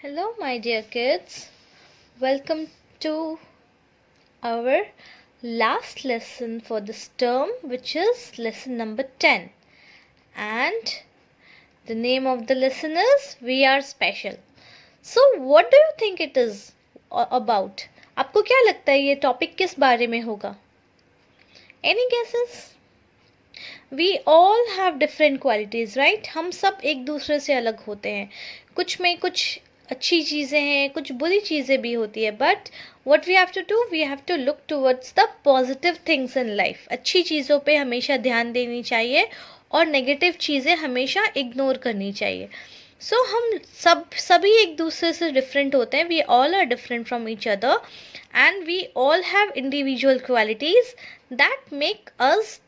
Hello, my dear kids. Welcome to our last lesson for this term, which is lesson number 10. And the name of the lesson is We Are Special. So, what do you think it is about? आपको क्या लगता है ये topic किस बारे में होगा? Any guesses? We all have different qualities, right? हम सब एक दूसरे से अलग होते हैं. कुछ में कुछ अच्छी चीज़ें हैं, कुछ बुरी चीज़ें भी होती है, but what we have to do, we have to look towards the positive things in life. अच्छी चीज़ों पे हमेशा ध्यान देनी चाहिए और नेगेटिव चीज़ें हमेशा इग्नोर करनी चाहिए. सो हम सभी एक दूसरे से डिफरेंट होते हैं. We all are different from each other and we all have individual qualities that make us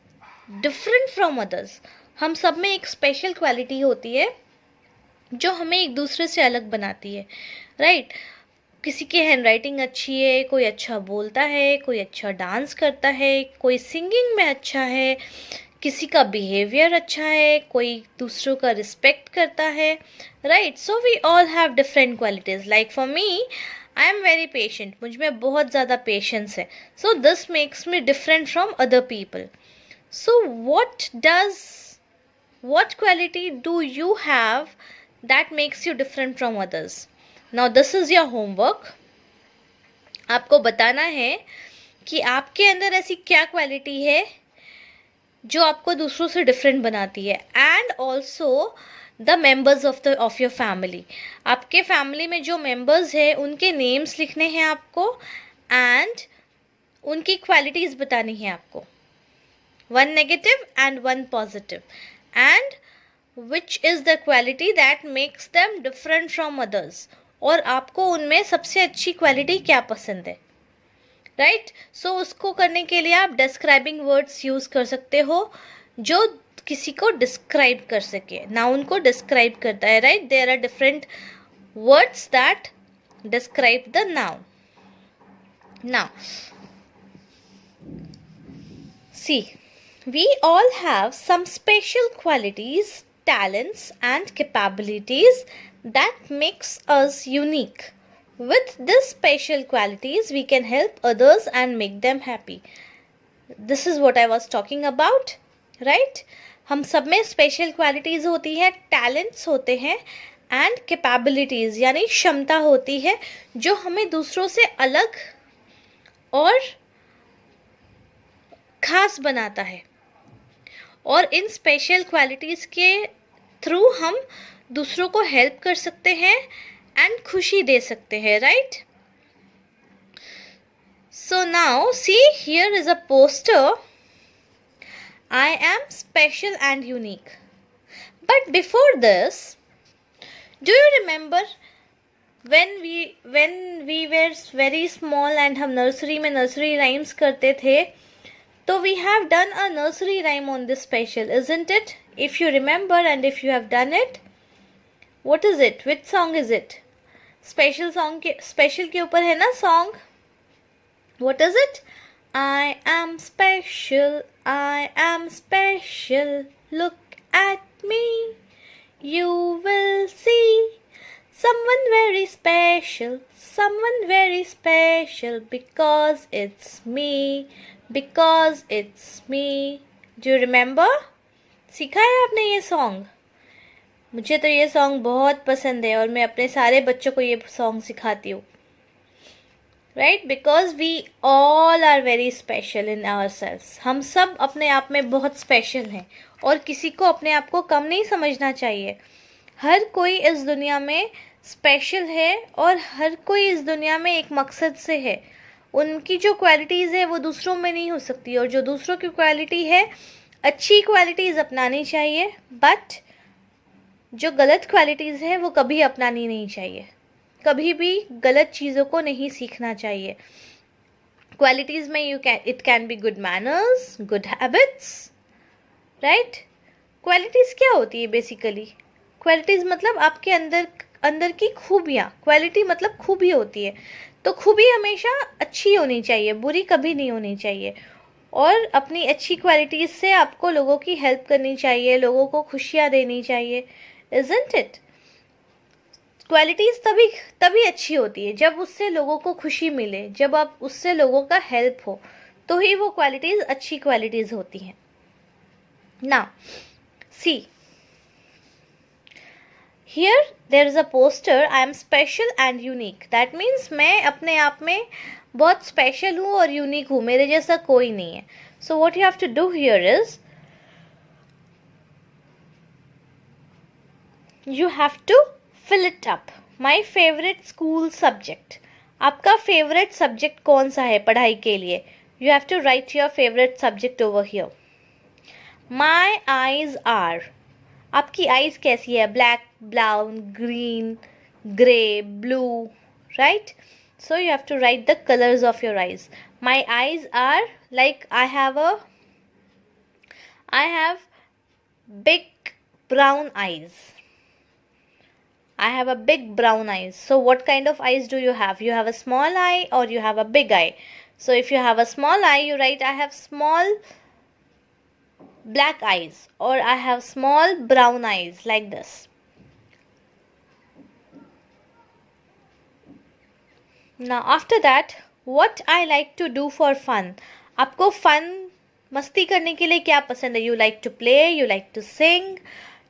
different from others. हम सब में एक स्पेशल क्वालिटी होती है जो हमें एक दूसरे से अलग बनाती है, राइट? किसी की हैंड राइटिंग अच्छी है, कोई अच्छा बोलता है, कोई अच्छा डांस करता है, कोई सिंगिंग में अच्छा है, किसी का बिहेवियर अच्छा है, कोई दूसरों का रिस्पेक्ट करता है, right? So we all have different qualities. Like for me, I am very patient. मुझ में बहुत ज़्यादा पेशेंस है. So this makes me different from other people. So what quality do you have that makes you different from others? Now this is your homework. आपको बताना है कि आपके अंदर ऐसी क्या क्वालिटी है जो आपको दूसरों से डिफरेंट बनाती है. And also the members of your family. आपके फैमिली में जो मेंबर्स हैं उनके नेम्स लिखने हैं आपको एंड उनकी क्वालिटीज़ बतानी है आपको. One negative and one positive. And which is the quality that makes them different from others? और आपको उनमें सबसे अच्छी क्वालिटी क्या पसंद है, राइट? सो उसको करने के लिए आप डिस्क्राइबिंग वर्ड्स यूज़ कर सकते हो जो किसी को डिस्क्राइब कर सके. नाउन को डिस्क्राइब करता है, right? There are different words that describe the noun. Now see, we all have some special qualities, talents and capabilities that makes us unique. With these special qualities, we can help others and make them happy. This is what I was talking about, right? हम सब में special qualities होती है, talents होते हैं and capabilities यानी क्षमता होती है जो हमें दूसरों से अलग और खास बनाता है. और इन स्पेशल क्वालिटीज़ के थ्रू हम दूसरों को हेल्प कर सकते हैं एंड खुशी दे सकते हैं, right? So now see, here is a poster. I am special and unique. But before this, do you remember when we were very small and हम नर्सरी में नर्सरी राइम्स करते थे? So we have done a nursery rhyme on this special, isn't it? If you remember and if you have done it, what is it? Which song is it? Special song के special के ऊपर है ना song? What is it? I am special, I am special. Look at me, you will see someone very special, someone very special because it's me. Because it's me. Do you remember? सीखा है आपने ये song? मुझे तो ये song बहुत पसंद है और मैं अपने सारे बच्चों को ये सॉन्ग सिखाती हूँ, right? Because we all are very special in our selves. हम सब अपने आप में बहुत स्पेशल हैं और किसी को अपने आप को कम नहीं समझना चाहिए. हर कोई इस दुनिया में स्पेशल है और हर कोई इस दुनिया में एक मकसद से है. उनकी जो क्वालिटीज़ है वो दूसरों में नहीं हो सकती और जो दूसरों की क्वालिटी है, अच्छी क्वालिटीज़ अपनानी चाहिए, बट जो गलत क्वालिटीज़ हैं वो कभी अपनानी नहीं चाहिए. कभी भी गलत चीज़ों को नहीं सीखना चाहिए. क्वालिटीज़ में it can be good manners, good habits, right? Qualities क्या होती है बेसिकली? क्वालिटीज़ मतलब आपके अंदर की खूबियाँ. क्वालिटी मतलब खूबी होती है. तो खूबी हमेशा अच्छी होनी चाहिए, बुरी कभी नहीं होनी चाहिए. और अपनी अच्छी क्वालिटीज़ से आपको लोगों की हेल्प करनी चाहिए, लोगों को खुशियाँ देनी चाहिए, isn't it? क्वालिटीज़ तभी तभी अच्छी होती है जब उससे लोगों को खुशी मिले, जब आप उससे लोगों का हेल्प हो, तो ही वो क्वालिटीज़ अच्छी क्वालिटीज़ होती हैं ना. See, here there is a poster, I am special and unique. That means मैं अपने आप में बहुत स्पेशल हूँ और यूनिक हूँ, मेरे जैसा कोई नहीं है. So what you have to do here is you have to fill it up. My favorite school subject. आपका favorite subject कौन सा है पढ़ाई के लिए? You have to write your favorite subject over here. My eyes are. आपकी eyes कैसी है? Black, brown, green, grey, blue, right? So you have to write the colors of your eyes. My eyes are like I have big brown eyes. I have a big brown eyes. So what kind of eyes do you have? You have a small eye or you have a big eye? So if you have a small eye, you write I have small black eyes or I have small brown eyes, like this. Now after that, what I like to do for fun. आपको fun मस्ती करने के लिए क्या पसंद है? You like to play, you like to sing,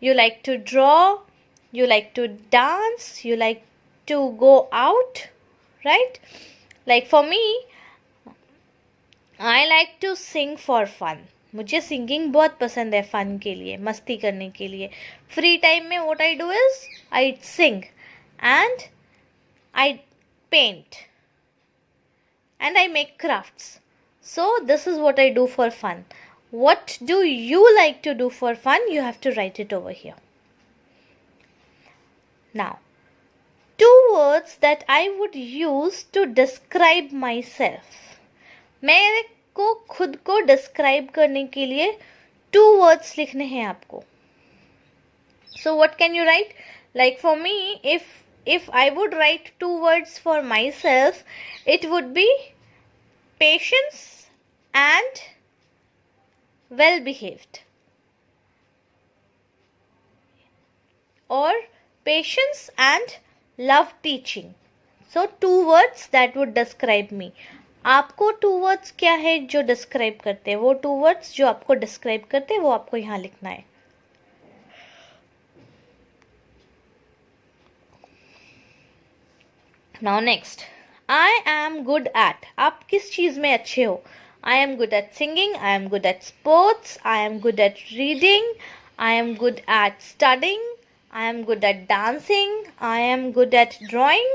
you like to draw, you like to dance, you like to go out, right? Like for me, I like to sing for fun. मुझे singing बहुत पसंद है fun के लिए, मस्ती करने के लिए. फ्री टाइम में what I do is I sing and I paint and I make crafts. So this is what I do for fun. What do you like to do for fun? You have to write it over here. Now, 2 words that I would use to describe myself. मेरे को खुद को describe करने के लिए 2 words लिखने हैं आपको. So what can you write? Like for me, if I would write 2 words for myself, it would be patience and well behaved, or patience and love teaching. So 2 words that would describe me. आपको 2 words क्या है जो describe करते हैं? वो 2 words जो आपको describe करते हैं वो आपको यहाँ लिखना है. Now next, I am good at. आप किस चीज़ में अच्छे हो? I am good at singing, I am good at sports, I am good at reading, I am good at studying, I am good at dancing, I am good at drawing.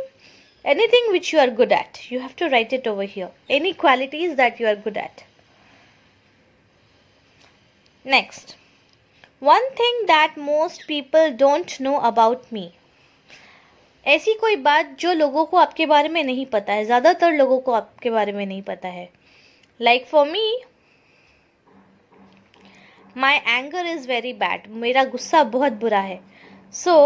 Anything which you are good at, you have to write it over here. Any qualities that you are good at. Next, one thing that most people don't know about me. ऐसी कोई बात जो लोगों को आपके बारे में नहीं पता है, ज़्यादातर लोगों को आपके बारे में नहीं पता है. Like for me, my anger is very bad. मेरा गुस्सा बहुत बुरा है. So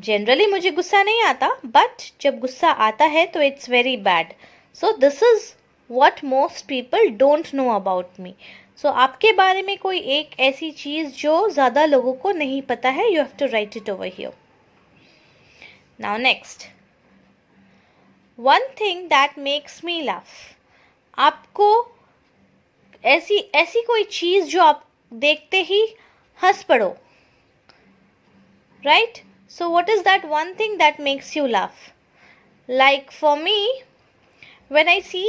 generally मुझे गुस्सा नहीं आता, but जब गुस्सा आता है तो it's very bad. So this is what most people don't know about me. So आपके बारे में कोई एक ऐसी चीज़ जो ज़्यादा लोगों को नहीं पता है, you have to write it over here. Now next, one thing that makes me laugh. आपको ऐसी कोई चीज़ जो आप देखते ही हंस पड़ो, right? So what is that one thing that makes you laugh? Like for me, when I see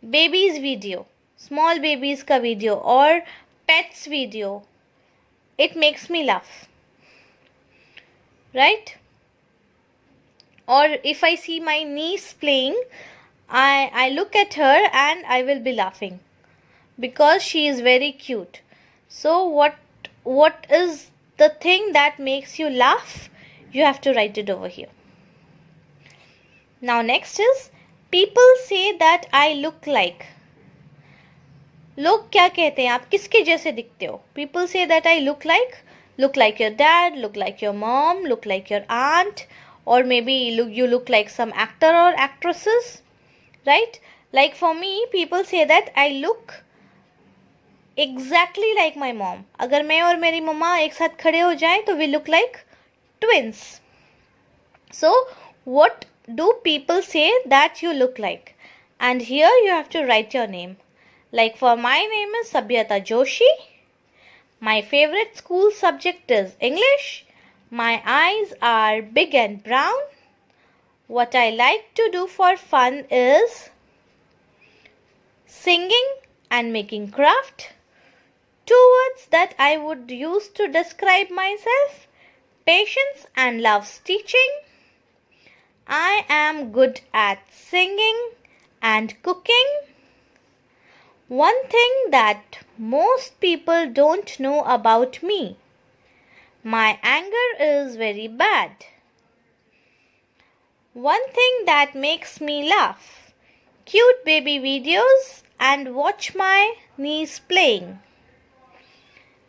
babies video, small babies का video or pets video, it makes me laugh, right? Or if I see my niece playing, I look at her and I will be laughing because she is very cute. So what is the thing that makes you laugh? You have to write it over here. Now next is, people say that I look like. लोग क्या कहते हैं? आप किसके जैसे दिखते हो? People say that I look like your dad, look like your mom, look like your aunt, or maybe you look like some actor or actresses, right? Like for me, people say that I look exactly like my mom. अगर मैं और मेरी मम्मा एक साथ खड़े हो जाएं तो we look like twins. So, what do people say that you look like? And here you have to write your name. Like for my name is Sabhyata Joshi. My favorite school subject is English. My eyes are big and brown. What I like to do for fun is singing and making craft. 2 words that I would use to describe myself: patience and loves teaching. I am good at singing and cooking. One thing that most people don't know about me: my anger is very bad. One thing that makes me laugh: cute baby videos and watch my niece playing.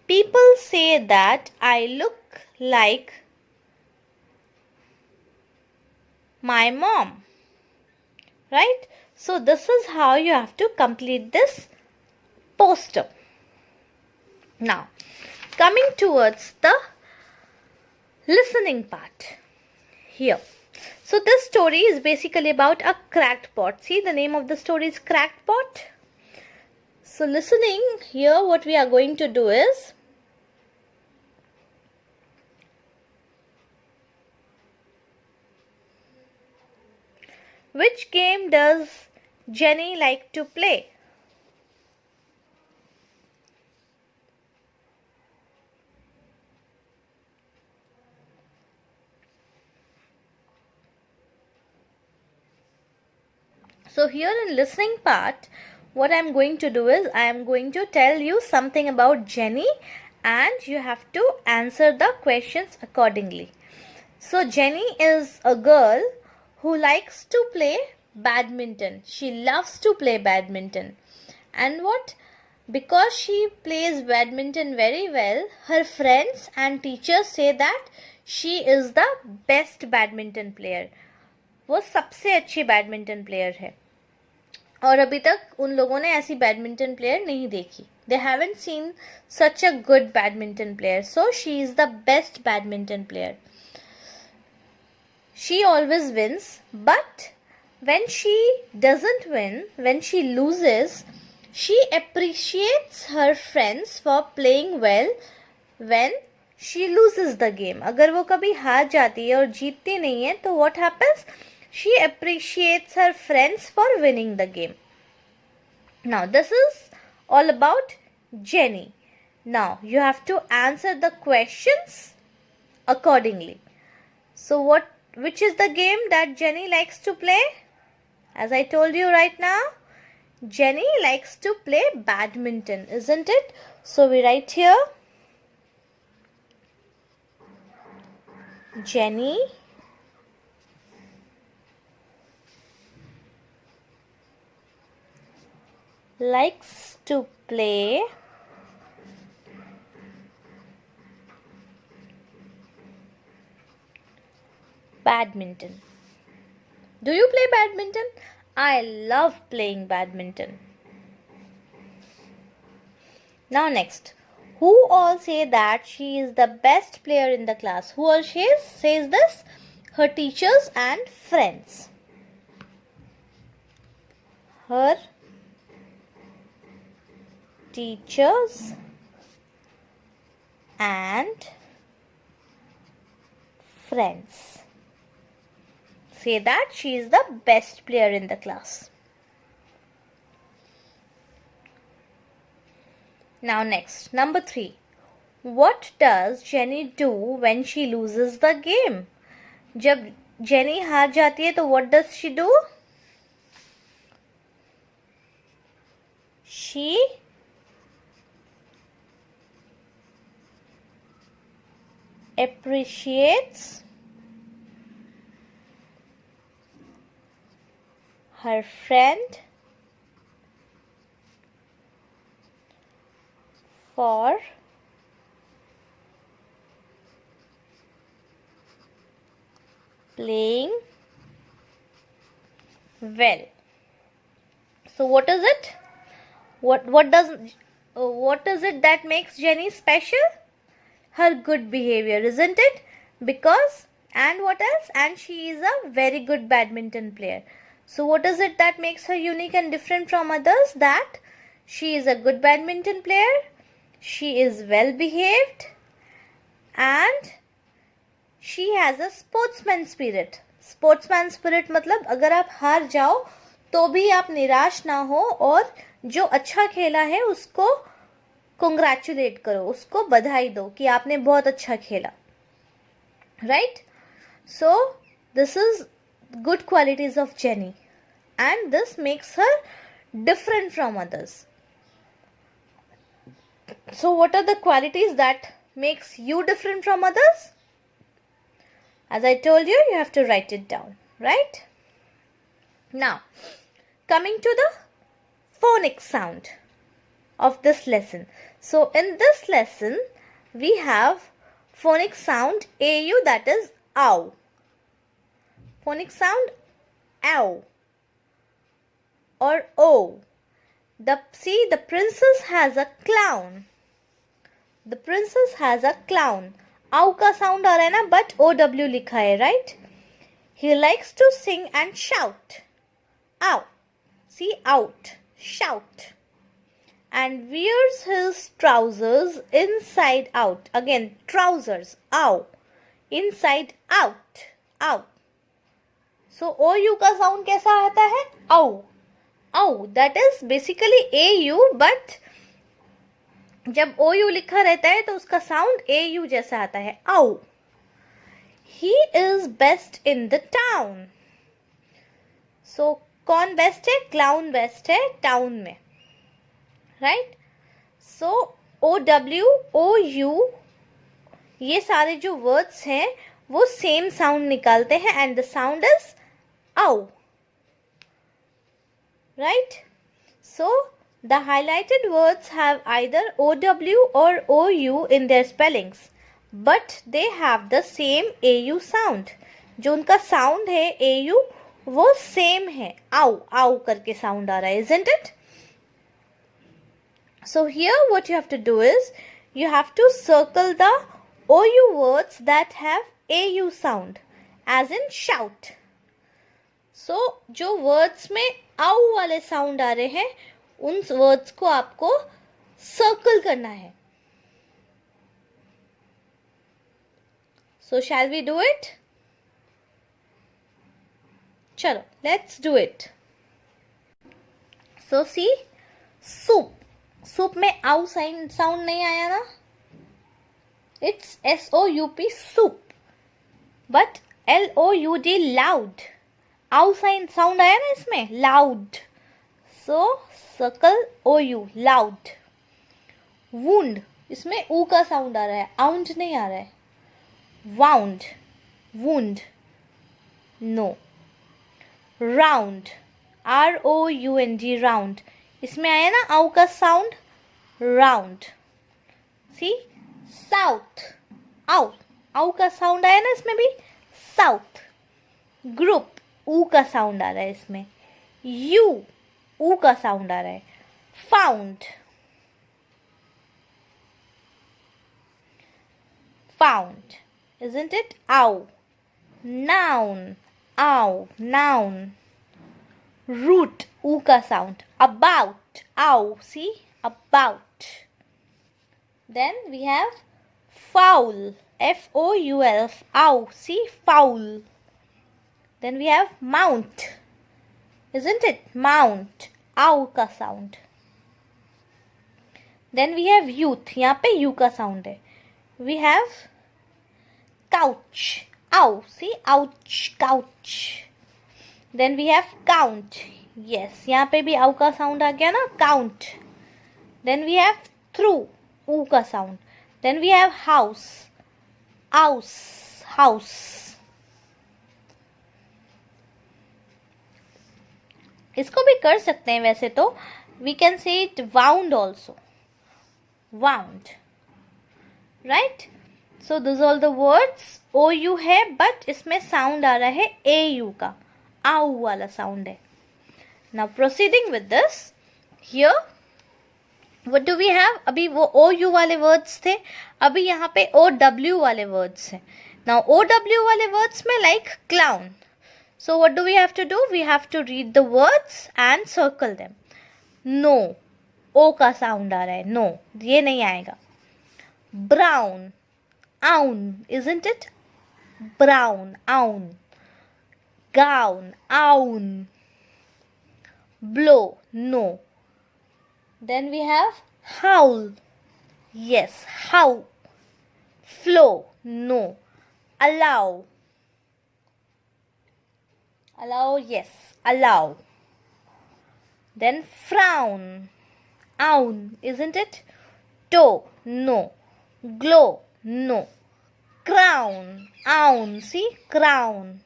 People say that I look like my mom, right? So this is how you have to complete this poster. Now, coming towards the listening part here. So this story is basically about a cracked pot. See, the name of the story is Cracked Pot. So listening here, what we are going to do is which game does Jenny like to play? So here in listening part, what I am going to do is I am going to tell you something about Jenny and you have to answer the questions accordingly. So Jenny is a girl who likes to play badminton. She loves to play badminton. And because she plays badminton very well, her friends and teachers say that she is the best badminton player. वो सबसे अच्छी badminton player है और अभी तक उन लोगों ने ऐसी बैडमिंटन प्लेयर नहीं देखी. They haven't seen such a good badminton player. So she is the best badminton player. She always wins, but when she doesn't win, when she loses, she appreciates her friends for playing well when she loses the game. अगर वो कभी हार जाती है और जीतती नहीं है तो what happens? She appreciates her friends for winning the game. Now this is all about Jenny. Now you have to answer the questions accordingly. So which is the game that Jenny likes to play? As I told you right now, Jenny likes to play badminton, isn't it? So we write here, Jenny likes to play badminton. Do you play badminton? I love playing badminton. Now next, who all say that she is the best player in the class? Who all says this? Her teachers and friends. Her teachers and friends say that she is the best player in the class. Now next, number 3. What does Jenny do when she loses the game? जब Jenny हार जाती है तो what does she do? She appreciates her friend for playing well. So what is it? What is it that makes Jenny special? Her good behavior, isn't it? Because And what else? And she is a very good badminton player. So what is it that makes her unique and different from others? That she is a good badminton player, she is well behaved, and she has a sportsman spirit. Sportsman spirit मतलब अगर आप हार जाओ तो भी आप निराश ना हो और जो अच्छा खेला है उसको congratulate करो, उसको बधाई दो कि आपने बहुत अच्छा खेला. Right? So this is good qualities of Jenny, and this makes her different from others. So what are the qualities that makes you different from others? As I told you, you have to write it down, right? Now, coming to the phonic sound of this lesson. So in this lesson, we have phonic sound AU, that is ow. Phonic sound ow or o. See, the princess has a clown. The princess has a clown. Ow का sound आ रहा है ना, but OW लिखा है, right? He likes to sing and shout. Ow. See, out. Shout. And wears his trousers inside out. Again, trousers. Ow. Inside out. Ow. So, OU का sound कैसा आता है? Ow. Ow. That is basically AU, but जब OU लिखा रहता है तो उसका साउंड AU जैसा आता है. Ow. He is best in the town. So कौन बेस्ट है? क्लाउन बेस्ट है टाउन में, राइट? सो OW, OU ये सारे जो वर्ड्स हैं वो सेम साउंड निकालते हैं एंड द साउंड इज आउ, right? So the highlighted words have either OW or OU in their spellings, but they have the same AU sound. जो उनका sound है AU वो same है. आउ आउ करके sound आ रहा है, isn't it? So here what you have to do is you have to circle the OU words that have AU sound, as in shout. So जो words में आउ वाले sound आ रहे हैं उन वर्ड्स को आपको सर्कल करना है. So shall we do it? चलो let's do it. So see, soup. Soup में आउ साउंड नहीं आया ना, it's SOUP soup, but LOUD loud. Ow sound आया ना इसमें, loud. So circle OU, loud. wound, इसमें ऊ का साउंड आ रहा है, आउंड नहीं आ रहा है. wound, wound, no. round, ROUND, round, इसमें आया ना आउ का साउंड, round. see, south, आउ का साउंड आया ना इसमें भी, south. group, ऊ का साउंड आ रहा है इसमें. you, ऊ का साउंड आ रहा है. Found, found, isn't it? आउ. नाउन, आउ, नाउन. रूट, ऊ का साउंड. अबाउट, आउ, सी, about. Then we have foul, FOUL, ow, see, foul. Then we have mount, isn't it? Mount, ow का sound. Then we have youth, यहाँ पे U का sound है. We have couch, ow, see, ouch, couch. Then we have count, yes, यहाँ पे भी आउ का sound आ गया ना, count. Then we have through, ऊ का sound. Then we have house, house, house. इसको भी कर सकते हैं वैसे तो. We can say it wound also, wound, right? So these are all the words. OU है but इसमें sound आ रहा है AU का, आउ वाला sound है. Now proceeding with this, here what do we have? अभी वो OU वाले words थे, अभी यहाँ पे OW वाले words हैं. Now OW वाले words में like clown. So what do we have to do? We have to read the words and circle them. No, O का sound आ रहा है. No, ये नहीं आएगा. Brown, aun, isn't it? Brown, aun. Gown, aun. Blow, no. Then we have howl. Yes, how. Flow, no. Allow. Allow, yes, allow. Then frown. Own, isn't it? Toe, no. Glow, no. Crown, own, see? Crown.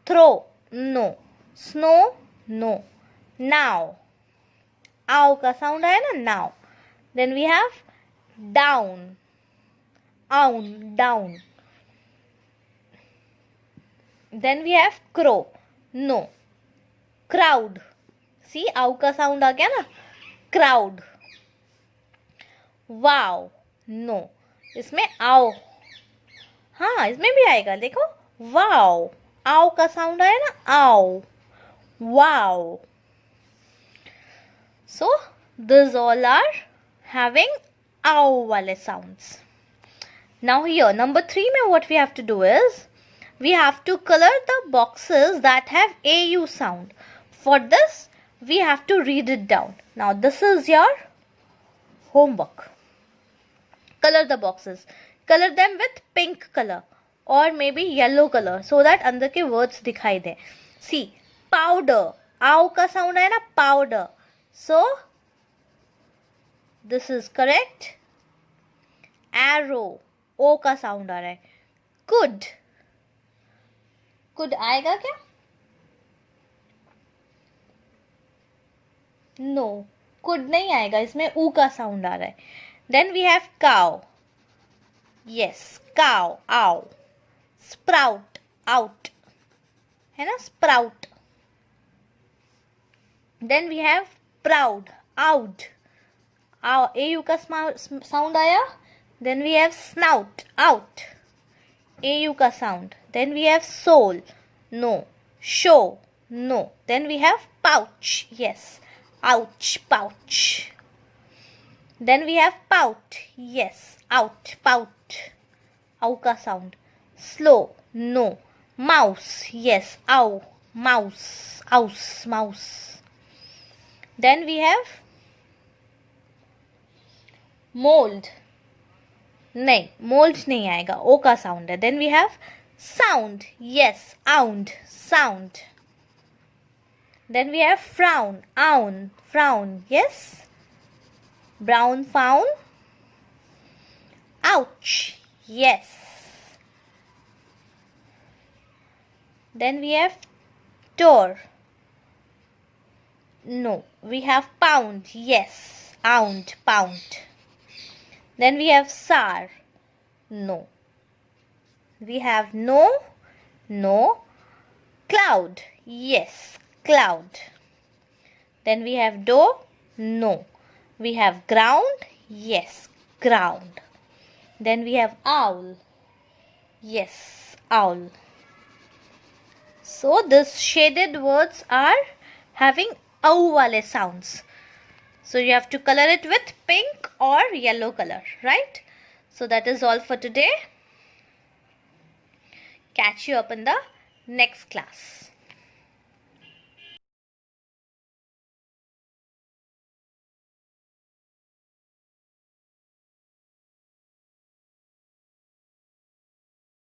Throw, no. Snow, no. Now. Ow का sound आया ना now. Then we have down. Own, down. Then we have crow. No. Crowd. See, ow का sound आ गया ना. Crowd. Wow. No. इसमें आओ. हाँ, इसमें भी आएगा. देखो. Wow. आओ का sound आया ना. आओ. Wow. So, these all are having ow wale sounds. Now here, number 3 mein what we have to do is, we have to color the boxes that have AU sound. For this, we have to read it down. Now, this is your homework. Color the boxes. Color them with pink color or maybe yellow color so that अंदर के words दिखाई दे. See, powder. आव का sound है ना powder. So, this is correct. Arrow. O का sound आ रहा है. Could. Could आएगा क्या? No. Could नहीं आएगा. इसमें U का sound आ रहा है. Then we have cow. Yes. Cow. Ow. Sprout. Out. है ना? Sprout. Then we have proud. Out. AU का sound आया. Then we have snout. Out. AU का sound. Then we have soul. No. Show. No. Then we have pouch. Yes. Ouch. Pouch. Then we have pout. Yes. Out. Pout. Ow का sound. Slow. No. Mouse. Yes. Ow. Mouse. Ouse. Mouse. Then we have mold. नहीं, mold नहीं आएगा. O का sound है. Then we have sound. Yes. Ound. Sound. Then we have frown. Own. Frown. Yes. Brown found. Ouch. Yes. Then we have door. No. We have pound. Yes. Ound. Pound. Then we have sour. No. We have no. No. Cloud. Yes. Cloud. Then we have dough. No. We have ground. Yes. Ground. Then we have owl. Yes. Owl. So these shaded words are having ow wale sounds. So you have to color it with pink or yellow color, right? So that is all for today. Catch you up in the next class.